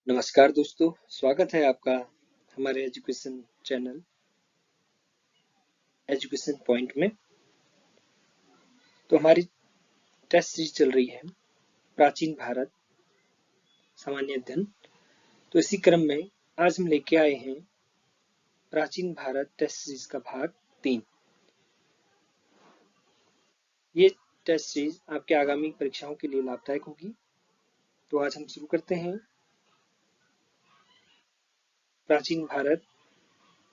नमस्कार दोस्तों, स्वागत है आपका हमारे एजुकेशन चैनल एजुकेशन पॉइंट में। तो हमारी टेस्ट सीरीज चल रही है प्राचीन भारत सामान्य अध्ययन। तो इसी क्रम में आज हम लेके आए हैं प्राचीन भारत टेस्ट सीरीज का भाग 3। ये टेस्ट सीरीज आपके आगामी परीक्षाओं के लिए लाभदायक होगी। तो आज हम शुरू करते हैं प्राचीन भारत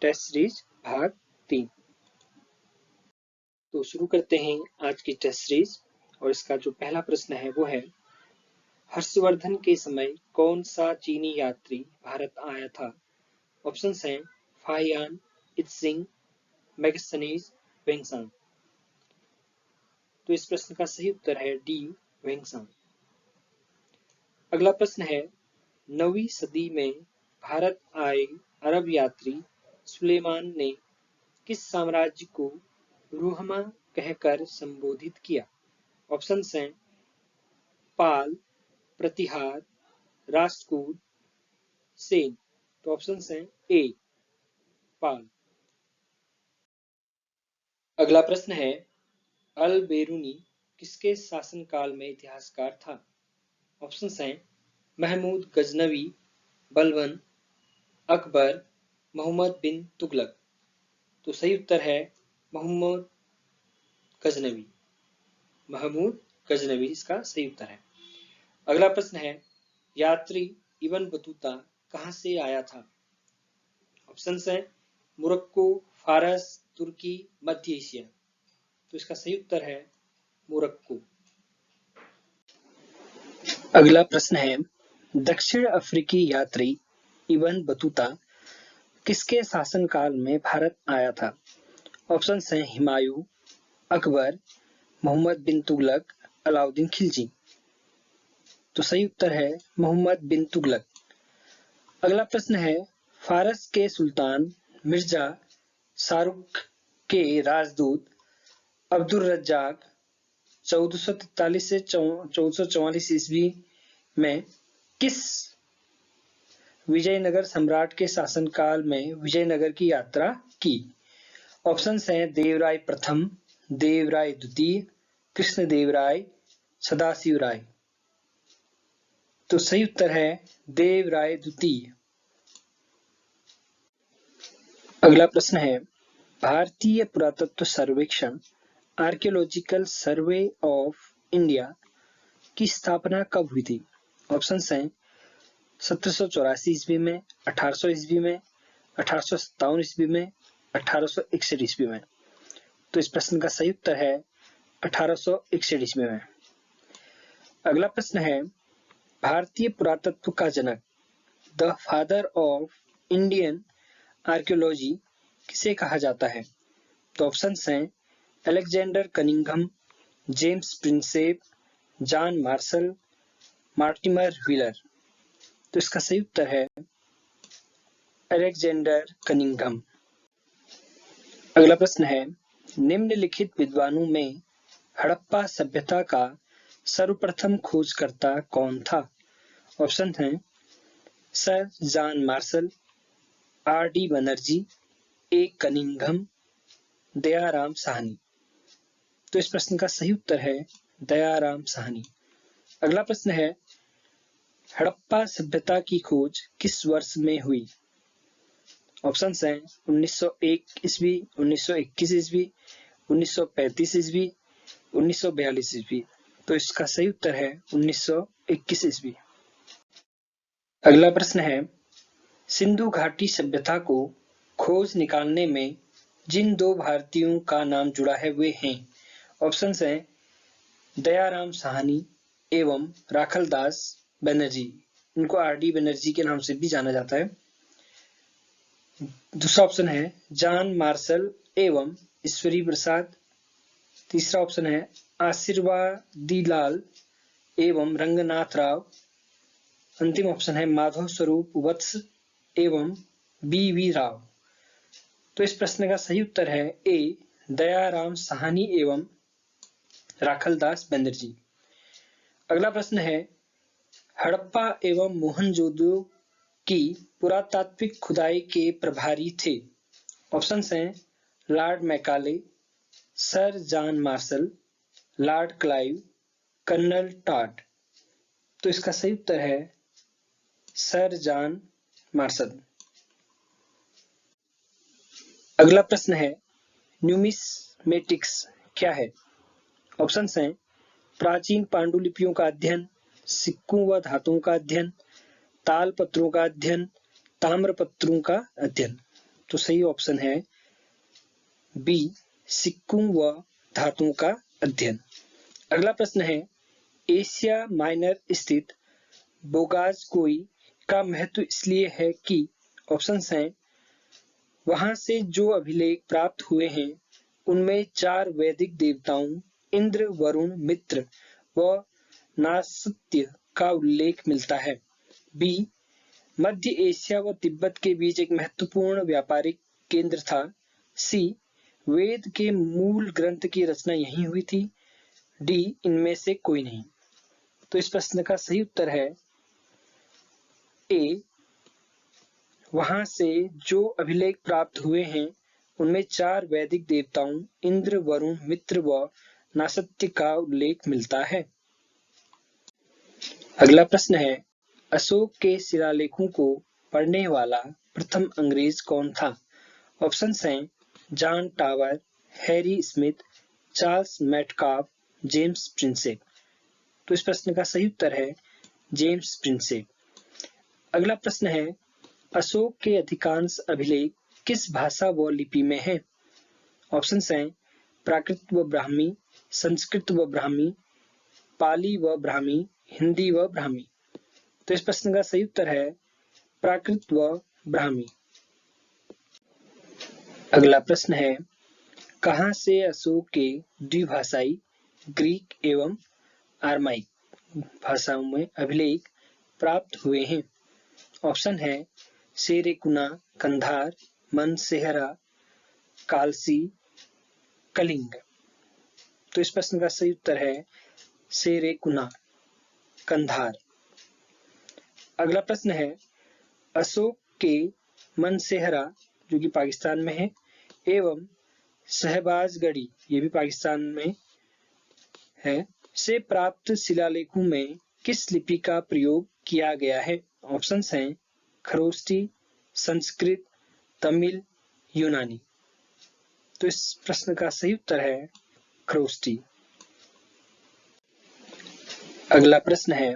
टेस्ट सीरीज भाग 3। तो शुरू करते हैं आज की टेस्ट सीरीज और इसका जो पहला प्रश्न है वो है, हर्षवर्धन के समय कौन सा चीनी यात्री भारत आया था? ऑप्शंस हैं फाहियान, इत्सिंग, मैगस्थनीज, वेंगसांग। तो इस प्रश्न का सही उत्तर है डी, वेंगसांग। अगला प्रश्न है, 9वीं सदी में भारत आए अरब यात्री सुलेमान ने किस साम्राज्य को रूहमा कहकर संबोधित किया? ऑप्शंस हैं पाल, प्रतिहार, राष्ट्रकूट, सेन। तो ऑप्शंस हैं ए, पाल। अगला प्रश्न है, अल बेरूनी किसके शासनकाल में इतिहासकार था? ऑप्शंस हैं महमूद गजनवी, बलबन, अकबर, मोहम्मद बिन तुगलक। तो सही उत्तर है मोहम्मद गजनवी। महमूद गजनवी इसका सही उत्तर है। अगला प्रश्न है, यात्री इब्न बतूता कहां से आया था? ऑप्शंस हैं मोरक्को, फारस, तुर्की, मध्य एशिया। तो इसका सही उत्तर है मोरक्को। अगला प्रश्न है, दक्षिण अफ्रीकी यात्री इब्न बतूता किसके शासनकाल में भारत आया था? ऑप्शंस हैं हुमायूं, अकबर, मोहम्मद बिन तुगलक, अलाउद्दीन खिलजी। तो सही उत्तर है मोहम्मद बिन तुगलक। अगला प्रश्न है, फारस के सुल्तान मिर्जा शाहरुख के राजदूत अब्दुल रज्जाक 1443 से 1444 ईस्वी में किस विजयनगर सम्राट के शासनकाल में विजयनगर की यात्रा की? ऑप्शंस हैं देवराय प्रथम, देवराय द्वितीय, कृष्णदेवराय, सदाशिव राय। तो सही उत्तर है देवराय द्वितीय। अगला प्रश्न है, भारतीय पुरातत्व सर्वेक्षण आर्कियोलॉजिकल सर्वे ऑफ इंडिया की स्थापना कब हुई थी? ऑप्शंस हैं 1784 ईस्वी में, 1800 ईस्वी में, 1857 ईस्वी में, 1861 ईस्वी में। तो इस प्रश्न का सही उत्तर है 1861 ईस्वी में। अगला प्रश्न है, भारतीय पुरातत्व का जनक, the father of Indian archaeology किसे कहा जाता है? तो ऑप्शंस हैं Alexander Cunningham, James Prinsep, John Marshall, Mortimer Wheeler. तो इसका सही उत्तर है अलेक्जेंडर कनिंघम। अगला प्रश्न है, निम्नलिखित विद्वानों में हड़प्पा सभ्यता का सर्वप्रथम खोजकर्ता कौन था? ऑप्शन हैं sir John Marshall, R D Banerji, A Cunningham, Dayaram Sahni. तो इस प्रश्न का सही उत्तर है दयाराम साहनी। अगला प्रश्न है, हड़प्पा सभ्यता की खोज किस वर्ष में हुई? ऑप्शंस हैं 1901 ईस्वी, 1921 ईस्वी, 1935 ईस्वी, 1942 ईस्वी। तो इसका सही उत्तर है 1921 ईस्वी। अगला प्रश्न है, सिंधु घाटी सभ्यता को खोज निकालने में जिन दो भारतीयों का नाम जुड़ा है वे हैं। ऑप्शंस हैं दयाराम साहनी एवं राखलदास बनर्जी। इनको आर डी बनर्जी के नाम से भी जाना जाता है। दूसरा ऑप्शन है जॉन मार्शल एवं ईश्वरी प्रसाद। तीसरा ऑप्शन है आशीर्वादीलाल एवं रंगनाथ राव। अंतिम ऑप्शन है माधव स्वरूप वत्स एवं बी वी राव। तो इस प्रश्न का सही उत्तर है ए, दयाराम साहनी एवं राखलदास बनर्जी। अगला प्रश्न है, हड़प्पा एवं मोहनजोदड़ो की पुरातात्विक खुदाई के प्रभारी थे? ऑप्शंस हैं Lord Macaulay, Sir John Marshall, Lord Clive, Colonel Tod. तो इसका सही उत्तर है सर जॉन मार्शल। अगला प्रश्न है न्यूमिस्मेटिक्स क्या है? ऑप्शंस हैं प्राचीन पांडुलिपियों का अध्ययन, सिक्कों व धातुओं का अध्ययन, ताल पत्रों का अध्ययन, ताम्रपत्रों का अध्ययन। तो सही ऑप्शन है बी, सिक्कों व धातुओं का अध्ययन। अगला प्रश्न है एशिया माइनर स्थित बोगाजकोई का महत्व इसलिए है कि ऑप्शंस हैं वहां से जो अभिलेख प्राप्त हुए हैं उनमें 4 वैदिक देवताओं इंद्र, वरुण, मित्र व नासत्य का उल्लेख मिलता है। बी, मध्य एशिया व तिब्बत के बीच एक महत्वपूर्ण व्यापारिक केंद्र था। सी, वेद के मूल ग्रंथ की रचना यहीं हुई थी। डी, इनमें से कोई नहीं। तो इस प्रश्न का सही उत्तर है ए, वहां से जो अभिलेख प्राप्त हुए हैं उनमें 4 वैदिक देवताओं इंद्र, वरुण, मित्र व नासत्य का उल्लेख मिलता है। अगला प्रश्न है अशोक के शिलालेखों को पढ़ने वाला प्रथम अंग्रेज कौन था? ऑप्शंस हैं John tower, Harry Smith, Charles Metcalfe, James Prinsep. तो इस प्रश्न का सही उत्तर है जेम्स प्रिंसेप। अगला प्रश्न है अशोक के अधिकांश अभिलेख किस भाषा व लिपि में हैं? ऑप्शंस हैं प्राकृत व ब्राह्मी, संस्कृत व ब्राह्मी, पाली व ब्राह्मी, हिंदी व ब्राह्मी। तो इस प्रश्न का सही उत्तर है प्राकृत व ब्राह्मी। अगला प्रश्न है कहां से अशोक के द्विभाषाई ग्रीक एवं आर्माइक भाषाओं में अभिलेख प्राप्त हुए हैं? ऑप्शन है सेरेकुना, कंधार, मनसेहरा, कालसी, कलिंग। तो इस प्रश्न का सही उत्तर है सेरेकुना, कंधार। अगला प्रश्न है अशोक के मनसेहरा जो कि पाकिस्तान में है एवं शहबाजगढ़ी ये भी पाकिस्तान में है से प्राप्त शिलालेखों में किस लिपि का प्रयोग किया गया है? ऑप्शंस हैं खरोष्टी, संस्कृत, तमिल, यूनानी। तो इस प्रश्न का सही उत्तर है खरोष्टी। अगला प्रश्न है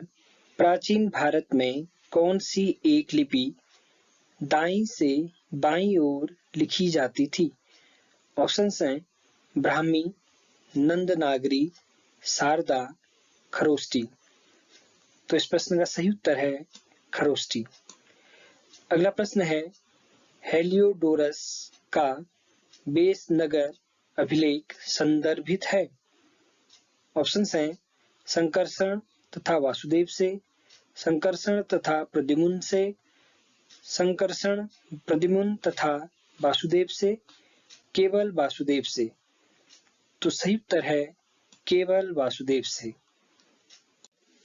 प्राचीन भारत में कौन सी एक लिपि दाईं से बाईं ओर लिखी जाती थी? ऑप्शंस हैं ब्राह्मी, नंदनागरी, शारदा, खरोष्टी। तो इस प्रश्न का सही उत्तर है खरोष्टी। अगला प्रश्न है हेलियोडोरस का बेसनगर अभिलेख संदर्भित है? ऑप्शंस हैं संकर्षण तथा वासुदेव से, संकर्षण तथा प्रद्युम्न से, संकर्षण, प्रद्युम्न तथा वासुदेव से, केवल वासुदेव से। तो सही उत्तर है केवल वासुदेव से।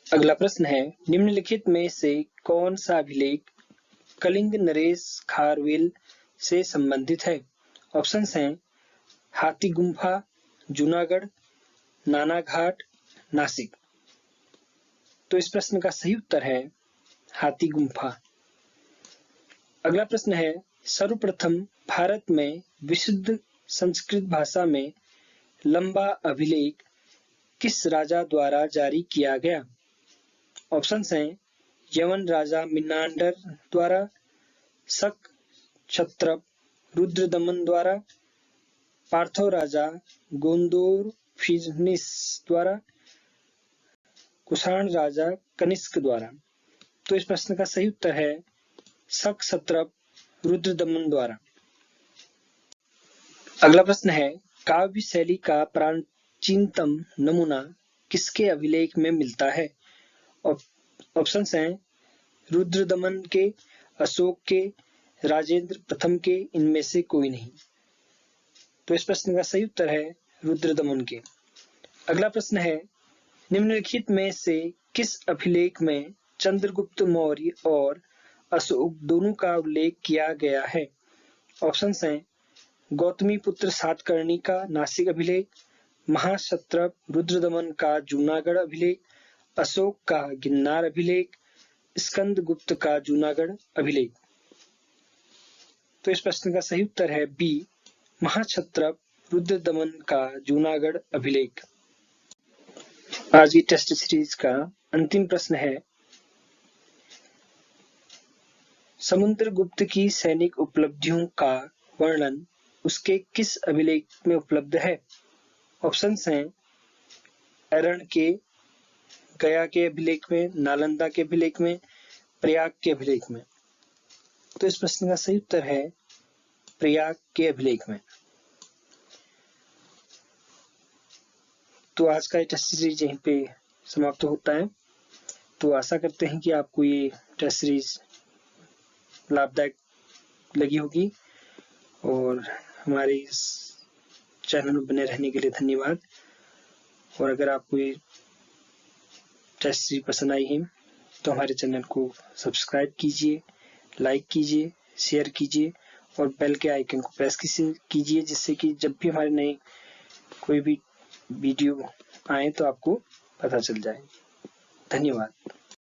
अगला प्रश्न है निम्नलिखित में से कौन सा अभिलेख कलिंग नरेश खारवेल से संबंधित है? ऑप्शंस हैं हाथी गुम्फा, जूनागढ़, नानाघाट, नासिक। तो इस प्रश्न का सही उत्तर है हाथी गुम्फा। अगला प्रश्न है सर्वप्रथम भारत में विशुद्ध संस्कृत भाषा में लंबा अभिलेख किस राजा द्वारा जारी किया गया? ऑप्शंस हैं यवन राजा मिनांडर द्वारा, शक क्षत्रप रुद्रदमन द्वारा, पार्थो राजा गोंदोरफिनिस द्वारा, कुषाण राजा कनिष्क द्वारा। तो इस प्रश्न का सही उत्तर है शक क्षत्रप रुद्रदमन द्वारा। अगला प्रश्न है काव्य शैली का प्राचीनतम नमूना किसके अभिलेख में मिलता है? ऑप्शंस हैं रुद्रदमन के, अशोक के, राजेंद्र प्रथम के, इनमें से कोई नहीं। तो इस प्रश्न का सही उत्तर है रुद्रदमन के। अगला प्रश्न है निम्नलिखित में से किस अभिलेख में चंद्रगुप्त मौर्य और अशोक दोनों का उल्लेख किया गया है? ऑप्शंस हैं गौतमी पुत्र सातकर्णी का नासिक अभिलेख, महाक्षत्रप रुद्रदमन का जूनागढ़ अभिलेख, अशोक का गिरनार अभिलेख, स्कंदगुप्त का जूनागढ़ अभिलेख। तो इस प्रश्न का सही उत्तर है बी, महाक्षत्रप रुद्रदमन का जूनागढ़ अभिलेख। आज की टेस्ट सीरीज का अंतिम प्रश्न है, समुद्रगुप्त की सैनिक उपलब्धियों का वर्णन उसके किस अभिलेख में उपलब्ध है? ऑप्शंस हैं अरण्य के, गया के अभिलेख में, नालंदा के अभिलेख में, प्रयाग के अभिलेख में। तो इस प्रश्न का सही उत्तर है प्रयाग के अभिलेख में। तो आज का टेस्ट सीरीज यहीं पे समाप्त होता है। तो आशा करते हैं कि आपको ये टेस्ट सीरीज लाभदायक लगी होगी और हमारे इस चैनल में बने रहने के लिए धन्यवाद। और अगर आपको ये टेस्ट सीरीज पसंद आई है तो हमारे चैनल को सब्सक्राइब कीजिए, लाइक कीजिए, शेयर कीजिए और बेल के आइकन को प्रेस कीजिए, जिससे कि जब भी हमारे नए कोई भी वीडियो आए तो आपको पता चल जाए। धन्यवाद।